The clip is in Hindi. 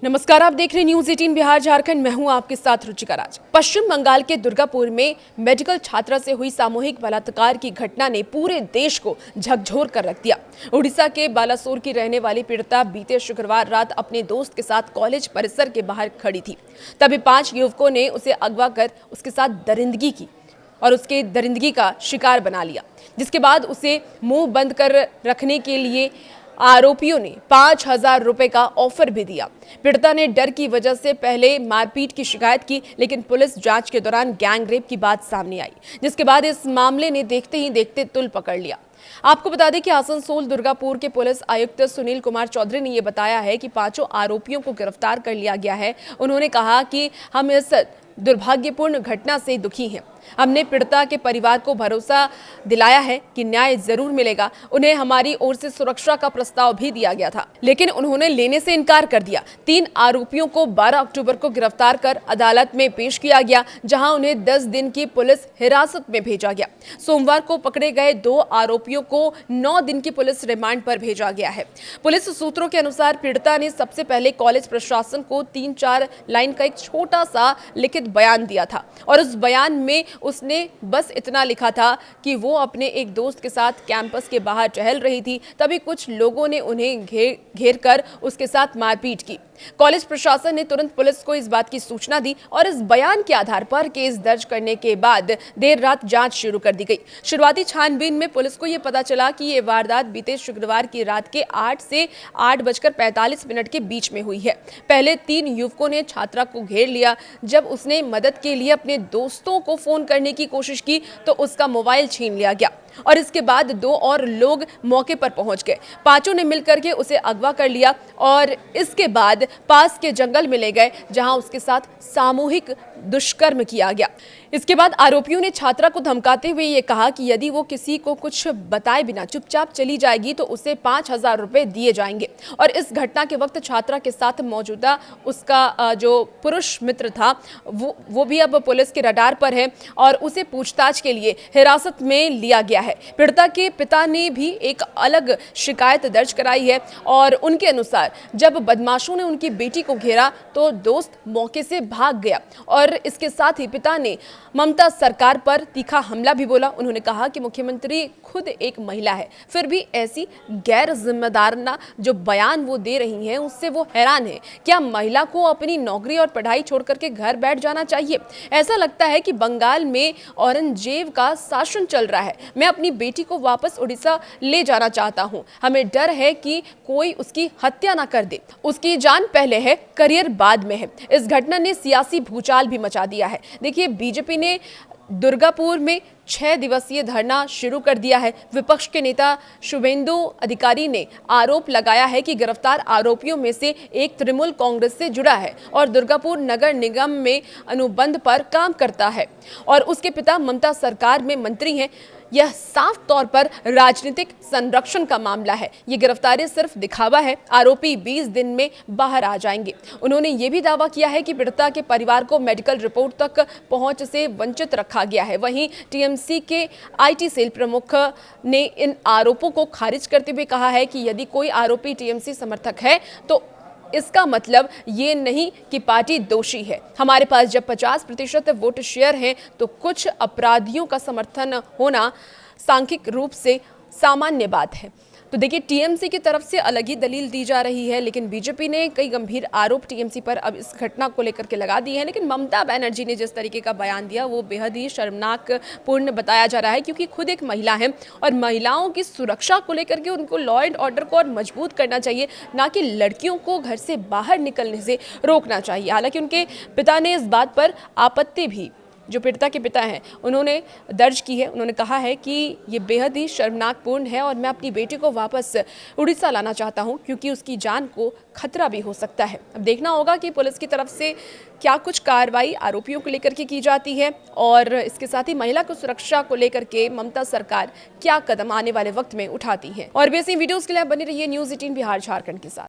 नमस्कार, आप देख रहे हैं न्यूज 18 बिहार झारखंड। मैं हूं आपके साथ रुचिका राज। पश्चिम बंगाल के दुर्गापुर में मेडिकल छात्रा से हुई सामूहिक बलात्कार की घटना ने पूरे देश को झकझोर कर रख दिया। उड़ीसा के बालासोर की रहने वाली पीड़िता बीते शुक्रवार रात अपने दोस्त के साथ कॉलेज परिसर के बाहर खड़ी थी। तभी 5 युवकों ने उसे अगवा कर उसके साथ दरिंदगी की और उसके दरिंदगी का शिकार बना लिया, जिसके बाद उसे मुंह बंद कर रखने के लिए आरोपियों ने 5,000 रुपए का ऑफर भी दिया। पीड़िता ने डर की वजह से पहले मारपीट की शिकायत की, लेकिन पुलिस जांच के दौरान गैंगरेप की बात सामने आई, जिसके बाद इस मामले ने देखते ही देखते तुल पकड़ लिया। आपको बता दें कि आसनसोल दुर्गापुर के पुलिस आयुक्त सुनील कुमार चौधरी ने यह बताया है कि 5 आरोपियों को गिरफ्तार कर लिया गया है। उन्होंने कहा कि हम इस दुर्भाग्यपूर्ण घटना से दुखी हैं। हमने पीड़िता के परिवार को भरोसा दिलाया है कि न्याय जरूर मिलेगा। उन्हें हमारी ओर से सुरक्षा का प्रस्ताव भी दिया गया था, लेकिन उन्होंने लेने से इनकार कर दिया। 3 आरोपियों को 12 अक्टूबर को गिरफ्तार कर अदालत में पेश किया गया, जहां उन्हें 10 दिन की पुलिस हिरासत में भेजा गया। सोमवार को पकड़े गए 2 आरोपियों को 9 दिन की पुलिस रिमांड पर भेजा गया है। पुलिस सूत्रों के अनुसार पीड़िता ने सबसे पहले कॉलेज प्रशासन को 3-4 लाइन का एक छोटा सा लिखित बयान दिया था, और उस बयान में उसने बस इतना लिखा था कि वो अपने एक दोस्त के साथ कैंपस के बाहर टहल रही थी, तभी कुछ लोगों ने उन्हें घेर कर उसके साथ मारपीट की। कॉलेज प्रशासन ने तुरंत पुलिस को इस बात की सूचना दी और इस बयान के आधार पर केस दर्ज करने के बाद देर रात जांच शुरू कर दी गई। शुरुआती छानबीन में पुलिस को यह पता चला कि यह वारदात बीते शुक्रवार की रात के 8 से 8:45 के बीच में हुई है। पहले 3 युवकों ने छात्रा को घेर लिया। जब उसने मदद के लिए अपने दोस्तों को फोन करने की कोशिश की तो उसका मोबाइल छीन लिया गया, और इसके बाद 2 और लोग मौके पर पहुंच गए। 5 ने मिलकर के उसे अगवा कर लिया और इसके बाद पास के जंगल में ले गए, जहां उसके साथ सामूहिक दुष्कर्म किया गया। इसके बाद आरोपियों ने छात्रा को धमकाते हुए ये कहा कि यदि वो किसी को कुछ बताए बिना चुपचाप चली जाएगी तो उसे 5,000 रुपए दिए जाएंगे। और इस घटना के वक्त छात्रा के साथ मौजूदा उसका जो पुरुष मित्र था वो भी अब पुलिस के रडार पर है और उसे पूछताछ के लिए हिरासत में लिया गया है। पीड़िता के पिता ने भी एक अलग शिकायत दर्ज कराई है, और उनके अनुसार जब बदमाशों ने उनकी बेटी को घेरा तो दोस्त मौके से भाग गया, और इसके साथ ही पिता ने ममता सरकार पर तीखा हमला भी बोला। उन्होंने कहा कि मुख्यमंत्री खुद एक महिला है, फिर भी ऐसी गैर जिम्मेदाराना जो बयान वो दे रही हैं उससे वो हैरान है। क्या महिला को अपनी नौकरी और पढ़ाई छोड़ करके घर बैठ जाना चाहिए? ऐसा लगता है कि बंगाल में औरंगजेब का शासन चल रहा है। मैं अपनी बेटी को वापस उड़ीसा ले जाना चाहता हूं। हमें डर है कि कोई उसकी हत्या ना कर दे। उसकी जान पहले है, करियर बाद में है। इस घटना ने सियासी भूचाल भी मचा दिया है। देखिए, बीजेपी ने दुर्गापुर में 6 दिवसीय धरना शुरू कर दिया है। विपक्ष के नेता शुभेंदु अधिकारी ने आरोप लगाया है कि गिरफ्तार आरोपियों में से एक तृणमूल कांग्रेस से जुड़ा है और दुर्गापुर नगर निगम में अनुबंध पर काम करता है, और उसके पिता ममता सरकार में मंत्री हैं। यह साफ तौर पर राजनीतिक संरक्षण का मामला है। ये गिरफ्तारी सिर्फ दिखावा है। आरोपी 20 दिन में बाहर आ जाएंगे। उन्होंने ये भी दावा किया है कि पीड़िता के परिवार को मेडिकल रिपोर्ट तक पहुंच से वंचित रखा गया है। वहीं टीएमसी के आईटी सेल प्रमुख ने इन आरोपों को खारिज करते हुए कहा है कि यदि कोई आरोपी टीएमसी समर्थक है तो इसका मतलब ये नहीं कि पार्टी दोषी है। हमारे पास जब 50% वोट शेयर है तो कुछ अपराधियों का समर्थन होना सांख्यिक रूप से सामान्य बात है। तो देखिए, टीएमसी की तरफ से अलग ही दलील दी जा रही है, लेकिन बीजेपी ने कई गंभीर आरोप टीएमसी पर अब इस घटना को लेकर के लगा दिए हैं। लेकिन ममता बनर्जी ने जिस तरीके का बयान दिया वो बेहद ही शर्मनाक पूर्ण बताया जा रहा है, क्योंकि खुद एक महिला है और महिलाओं की सुरक्षा को लेकर के उनको लॉ एंड ऑर्डर को और मजबूत करना चाहिए, ना कि लड़कियों को घर से बाहर निकलने से रोकना चाहिए। हालांकि उनके पिता ने इस बात पर आपत्ति भी, जो पीड़िता के पिता हैं, उन्होंने दर्ज की है। उन्होंने कहा है कि ये बेहद ही शर्मनाकपूर्ण है और मैं अपनी बेटी को वापस उड़ीसा लाना चाहता हूं, क्योंकि उसकी जान को खतरा भी हो सकता है। अब देखना होगा कि पुलिस की तरफ से क्या कुछ कार्रवाई आरोपियों को लेकर के की जाती है, और इसके साथ ही महिला को सुरक्षा को लेकर के ममता सरकार क्या कदम आने वाले वक्त में उठाती है। और भी ऐसी वीडियोज के लिए बनी रहिए न्यूज 18 बिहार झारखंड के साथ।